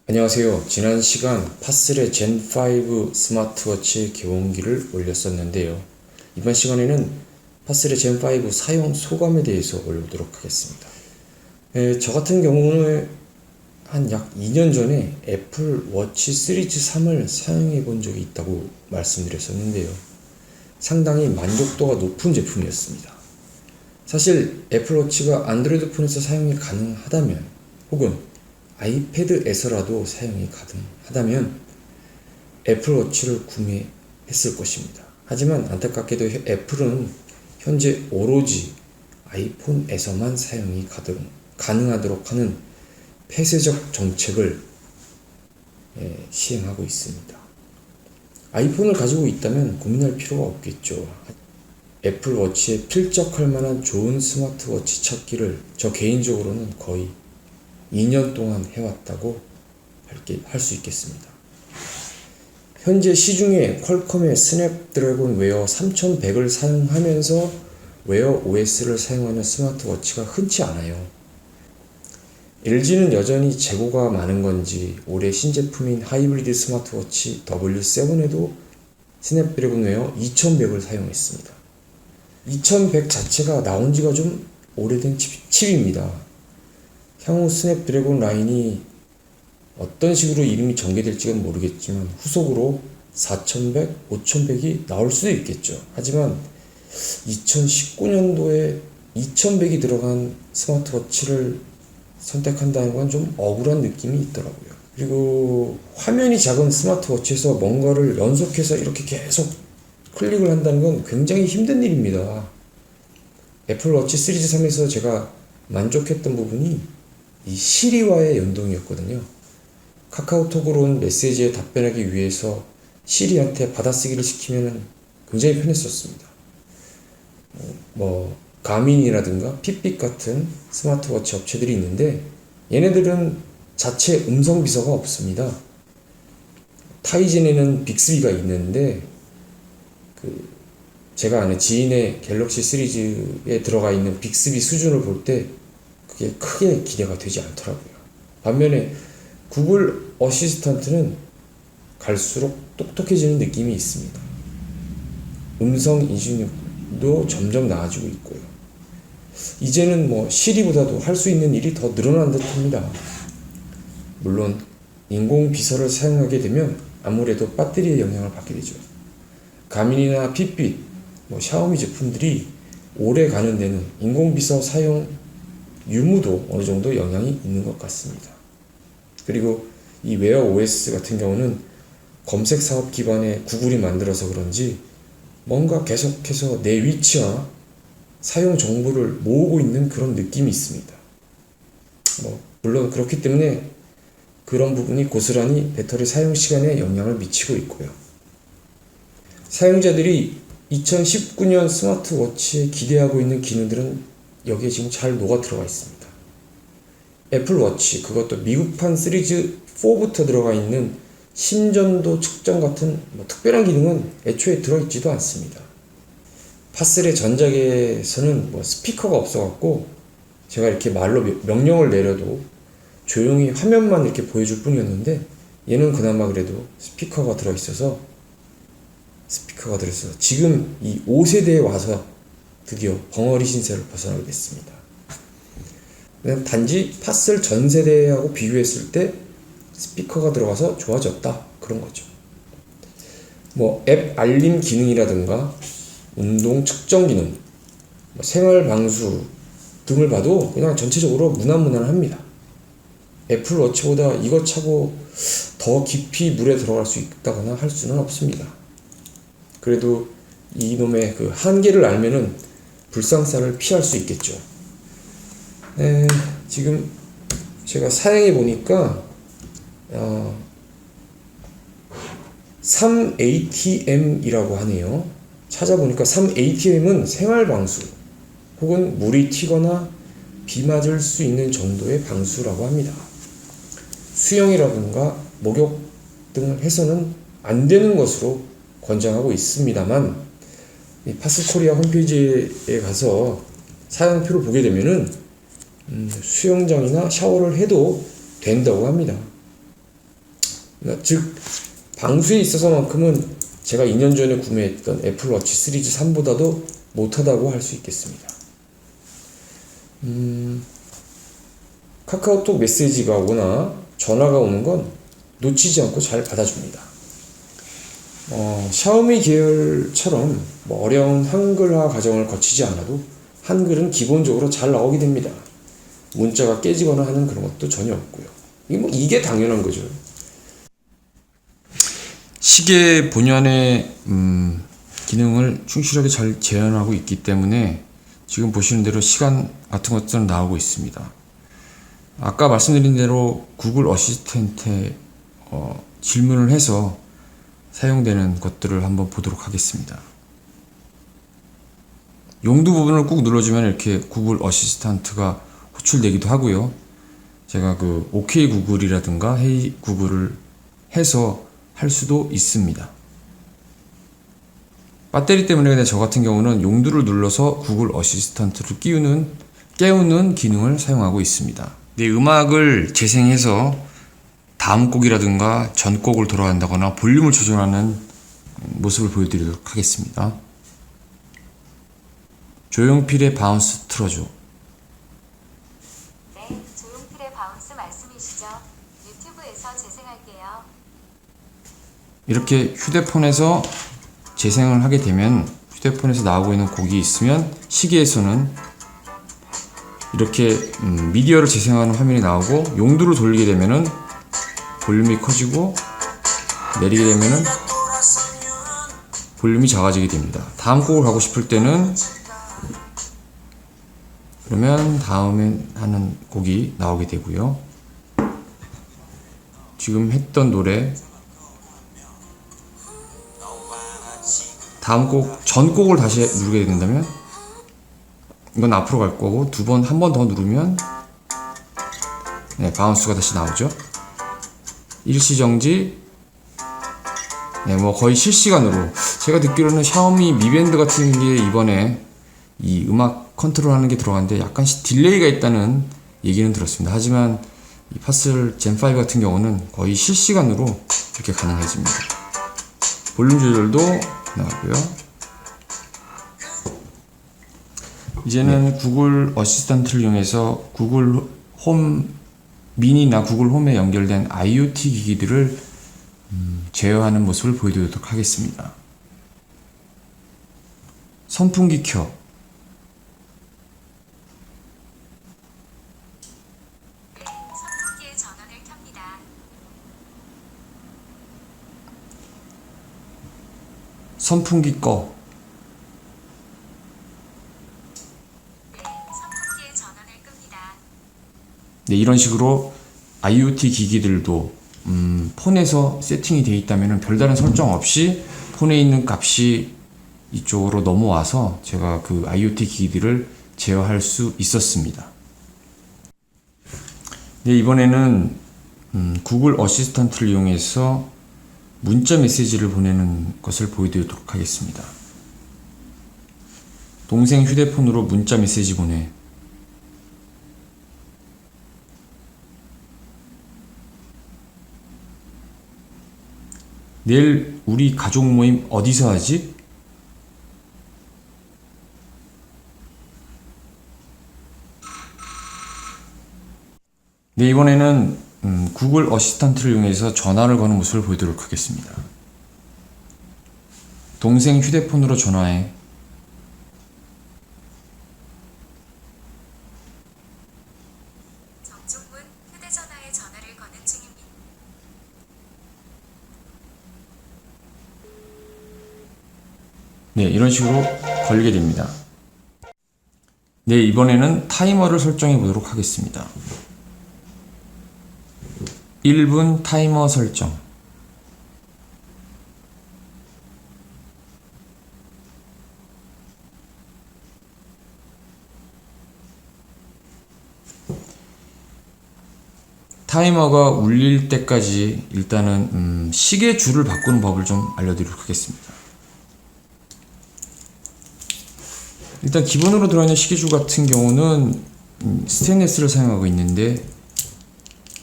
안녕하세요. 지난 시간 파슬의 젠5 스마트워치 개원기를 올렸었는데요. 이번 시간에는 파슬의 젠5 사용 소감에 대해서 올려보도록 하겠습니다. 저 같은 경우는 한 약 2년 전에 애플 워치 시리즈 3을 사용해 본 적이 있다고 말씀드렸었는데요. 상당히 만족도가 높은 제품이었습니다. 사실 애플 워치가 안드로이드 폰에서 사용이 가능하다면 혹은 아이패드에서라도 사용이 가능하다면 애플워치를 구매했을 것입니다. 하지만 안타깝게도 애플은 현재 오로지 아이폰에서만 사용이 가능하도록 하는 폐쇄적 정책을 시행하고 있습니다. 아이폰을 가지고 있다면 고민할 필요가 없겠죠. 애플워치에 필적할 만한 좋은 스마트워치 찾기를 저 개인적으로는 거의 2년 동안 해왔다고 할 수 있겠습니다. 현재 시중에 퀄컴의 스냅드래곤 웨어 3100을 사용하면서 웨어 OS를 사용하는 스마트워치가 흔치 않아요. LG는 여전히 재고가 많은 건지 올해 신제품인 하이브리드 스마트워치 W7에도 스냅드래곤 웨어 2100을 사용했습니다. 2100 자체가 나온 지가 좀 오래된 칩입니다. 향후 스냅드래곤 라인이 어떤 식으로 이름이 전개될지는 모르겠지만 후속으로 4100, 5100이 나올 수도 있겠죠. 하지만 2019년도에 2100이 들어간 스마트워치를 선택한다는 건 좀 억울한 느낌이 있더라고요. 그리고 화면이 작은 스마트워치에서 뭔가를 연속해서 이렇게 계속 클릭을 한다는 건 굉장히 힘든 일입니다. 애플워치 시리즈 3에서 제가 만족했던 부분이 이 시리와의 연동이었거든요. 카카오톡으로 온 메시지에 답변하기 위해서 시리한테 받아쓰기를 시키면 굉장히 편했었습니다. 가민이라든가 핏빛 같은 스마트워치 업체들이 있는데 얘네들은 자체 음성 비서가 없습니다. 타이젠에는 빅스비가 있는데 제가 아는 지인의 갤럭시 시리즈에 들어가 있는 빅스비 수준을 볼 때 그게 크게 기대가 되지 않더라고요. 반면에 구글 어시스턴트는 갈수록 똑똑해지는 느낌이 있습니다. 음성 인식률도 점점 나아지고 있고요. 이제는 시리보다도 할 수 있는 일이 더 늘어난 듯합니다. 물론 인공 비서를 사용하게 되면 아무래도 배터리의 영향을 받게 되죠. 가민이나 핏빛, 샤오미 제품들이 오래 가는 데는 인공 비서 사용 유무도 어느 정도 영향이 있는 것 같습니다. 그리고 이 웨어 OS 같은 경우는 검색 사업 기반의 구글이 만들어서 그런지 뭔가 계속해서 내 위치와 사용 정보를 모으고 있는 그런 느낌이 있습니다. 물론 그렇기 때문에 그런 부분이 고스란히 배터리 사용 시간에 영향을 미치고 있고요. 사용자들이 2019년 스마트워치에 기대하고 있는 기능들은 여기에 지금 잘 녹아 들어가 있습니다. 애플워치, 그것도 미국판 시리즈 4부터 들어가 있는 심전도 측정 같은 특별한 기능은 애초에 들어있지도 않습니다. 파슬의 전작에서는 스피커가 없어갖고 제가 이렇게 말로 명령을 내려도 조용히 화면만 이렇게 보여줄 뿐이었는데 얘는 그나마 그래도 스피커가 들어있어서 지금 이 5세대에 와서 드디어 벙어리 신세를 벗어나게 됐습니다. 단지 파슬 전 세대하고 비교했을 때 스피커가 들어가서 좋아졌다, 그런 거죠. 앱 알림 기능이라든가 운동 측정 기능, 생활 방수 등을 봐도 그냥 전체적으로 무난무난합니다. 애플워치보다 이것 차고 더 깊이 물에 들어갈 수 있다거나 할 수는 없습니다. 그래도 이놈의 그 한계를 알면은 불상사를 피할 수 있겠죠. 지금 제가 사용해 보니까 3ATM이라고 하네요. 찾아보니까 3ATM은 생활방수 혹은 물이 튀거나 비 맞을 수 있는 정도의 방수라고 합니다. 수영이라든가 목욕 등을 해서는 안 되는 것으로 권장하고 있습니다만 이 파스코리아 홈페이지에 가서 사용표를 보게 되면은 수영장이나 샤워를 해도 된다고 합니다. 그러니까 즉 방수에 있어서만큼은 제가 2년 전에 구매했던 애플워치 시리즈 3보다도 못하다고 할 수 있겠습니다. 카카오톡 메시지가 오거나 전화가 오는 건 놓치지 않고 잘 받아줍니다. 샤오미 계열처럼 뭐 어려운 한글화 과정을 거치지 않아도 한글은 기본적으로 잘 나오게 됩니다. 문자가 깨지거나 하는 그런 것도 전혀 없고요. 이게 당연한 거죠. 시계 본연의 기능을 충실하게 잘 재현하고 있기 때문에 지금 보시는 대로 시간 같은 것들은 나오고 있습니다. 아까 말씀드린 대로 구글 어시스턴트에 질문을 해서 사용되는 것들을 한번 보도록 하겠습니다. 용두 부분을 꾹 눌러주면 이렇게 구글 어시스턴트가 호출되기도 하고요. 제가 그 OK 구글이라든가 헤이 구글을 해서 할 수도 있습니다. 배터리 때문에 근데 저 같은 경우는 용두를 눌러서 구글 어시스턴트를 깨우는 기능을 사용하고 있습니다. 네, 음악을 재생해서 다음 곡이라든가 전 곡을 돌아간다거나 볼륨을 조절하는 모습을 보여드리도록 하겠습니다. 조용필의 바운스 틀어줘. 네, 조용필의 바운스 말씀이시죠? 유튜브에서 재생할게요. 이렇게 휴대폰에서 재생을 하게 되면 휴대폰에서 나오고 있는 곡이 있으면 시계에서는 이렇게 미디어를 재생하는 화면이 나오고 용두를 돌리게 되면은 볼륨이 커지고 내리게 되면은 볼륨이 작아지게 됩니다. 다음 곡을 가고 싶을 때는 그러면 다음에 하는 곡이 나오게 되고요. 지금 했던 노래 다음 곡, 전 곡을 다시 누르게 된다면 이건 앞으로 갈 거고 한 번 더 누르면 네, 바운스가 다시 나오죠. 일시정지. 네, 뭐 거의 실시간으로 제가 듣기로는 샤오미 미밴드 같은 게 이번에 이 음악 컨트롤 하는 게 들어갔는데 약간씩 딜레이가 있다는 얘기는 들었습니다. 하지만 이 파슬 젠5 같은 경우는 거의 실시간으로 이렇게 가능해집니다. 볼륨 조절도 나오고요. 이제는 구글 어시스턴트를 이용해서 구글 홈 미니나 구글 홈에 연결된 IoT 기기들을 제어하는 모습을 보여드리도록 하겠습니다. 선풍기 켜. 네, 선풍기의 전원을 켭니다. 선풍기 꺼. 네, 선풍기의 전원을 끕니다. 네, 이런 식으로 IoT 기기들도 폰에서 세팅이 되어 있다면 별다른 설정 없이 폰에 있는 값이 이쪽으로 넘어와서 제가 그 IoT 기기들을 제어할 수 있었습니다. 네, 이번에는 구글 어시스턴트를 이용해서 문자 메시지를 보내는 것을 보여드리도록 하겠습니다. 동생 휴대폰으로 문자 메시지 보내. 내일 우리 가족 모임 어디서 하지? 네, 이번에는 구글 어시스턴트를 이용해서 전화를 거는 모습을 보여드리도록 하겠습니다. 동생 휴대폰으로 전화해. 정종문 휴대전화에 전화를 거는 중입니다. 네, 이런 식으로 걸리게 됩니다. 네, 이번에는 타이머를 설정해 보도록 하겠습니다. 1분 타이머 설정. 타이머가 울릴 때까지 일단은 시계 줄을 바꾸는 법을 좀 알려드리도록 하겠습니다. 일단 기본으로 들어있는 시계줄 같은 경우는 스테인리스를 사용하고 있는데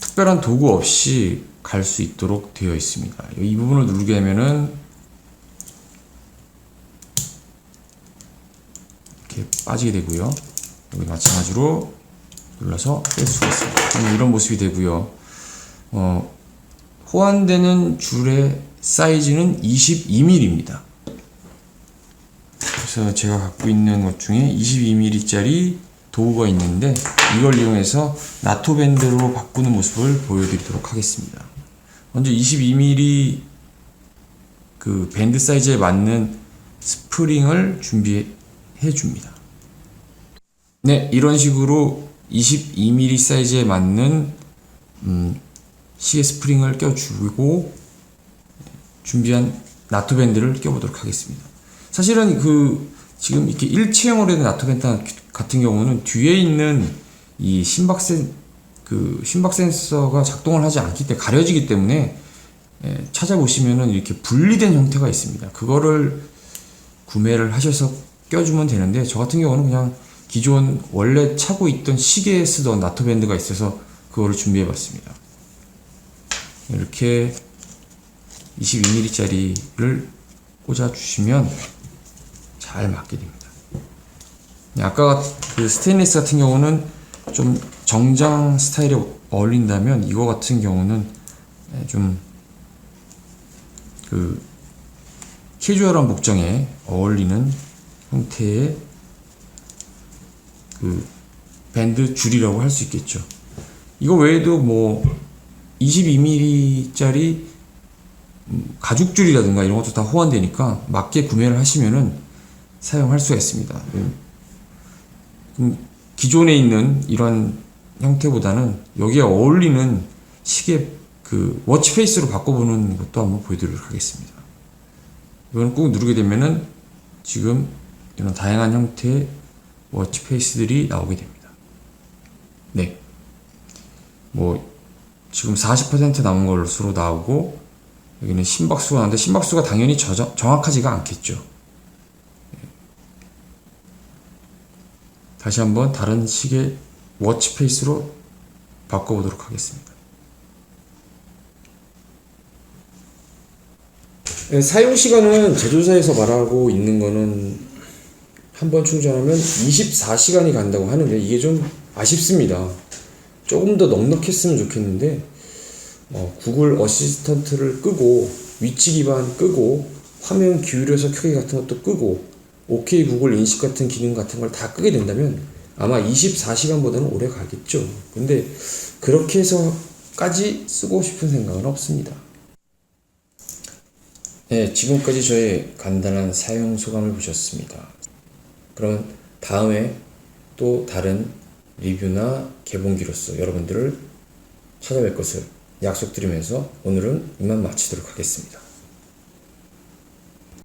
특별한 도구 없이 갈 수 있도록 되어 있습니다. 이 부분을 누르게 되면은 이렇게 빠지게 되고요. 여기 마찬가지로 눌러서 뺄 수가 있습니다. 이런 모습이 되고요. 호환되는 줄의 사이즈는 22mm입니다. 그래서 제가 갖고 있는 것 중에 22mm짜리 도구가 있는데 이걸 이용해서 나토 밴드로 바꾸는 모습을 보여드리도록 하겠습니다. 먼저 22mm 그 밴드 사이즈에 맞는 스프링을 준비해 줍니다. 네, 이런 식으로 22mm 사이즈에 맞는 시계 스프링을 껴주고 준비한 나토 밴드를 껴보도록 하겠습니다. 사실은 지금 이렇게 일체형으로 된 나토 밴드 같은 경우는 뒤에 있는 이 심박 센서가 작동을 하지 않기 때문에 가려지기 때문에 찾아보시면은 이렇게 분리된 형태가 있습니다. 그거를 구매를 하셔서 껴주면 되는데 저 같은 경우는 그냥 기존 원래 차고 있던 시계에 쓰던 나토 밴드가 있어서 그거를 준비해 봤습니다. 이렇게 22mm짜리를 꽂아 주시면 잘 맞게 됩니다. 아까 그 스테인리스 같은 경우는 좀 정장 스타일에 어울린다면 이거 같은 경우는 좀 그 캐주얼한 복장에 어울리는 형태의 그 밴드 줄이라고 할 수 있겠죠. 이거 외에도 뭐 22mm짜리 가죽줄이라든가 이런 것도 다 호환되니까 맞게 구매를 하시면은 사용할 수가 있습니다. 기존에 있는 이런 형태보다는 여기에 어울리는 시계 그 워치 페이스로 바꿔보는 것도 한번 보여드리도록 하겠습니다. 이거는 꾹 누르게 되면은 지금 이런 다양한 형태의 워치 페이스들이 나오게 됩니다. 네. 뭐 지금 40% 남은 것으로 나오고 여기는 심박수가 나오는데 심박수가 당연히 정확하지가 않겠죠. 다시 한번 다른 시계 워치 페이스로 바꿔보도록 하겠습니다. 사용 시간은 제조사에서 말하고 있는 거는 한번 충전하면 24시간이 간다고 하는데 이게 좀 아쉽습니다. 조금 더 넉넉했으면 좋겠는데 구글 어시스턴트를 끄고 위치 기반 끄고 화면 기울여서 켜기 같은 것도 끄고 OK 구글 인식 같은 기능 같은 걸 다 끄게 된다면 아마 24시간보다는 오래 가겠죠. 근데 그렇게 해서까지 쓰고 싶은 생각은 없습니다. 네, 지금까지 저의 간단한 사용 소감을 보셨습니다. 그럼 다음에 또 다른 리뷰나 개봉기로서 여러분들을 찾아뵐 것을 약속드리면서 오늘은 이만 마치도록 하겠습니다.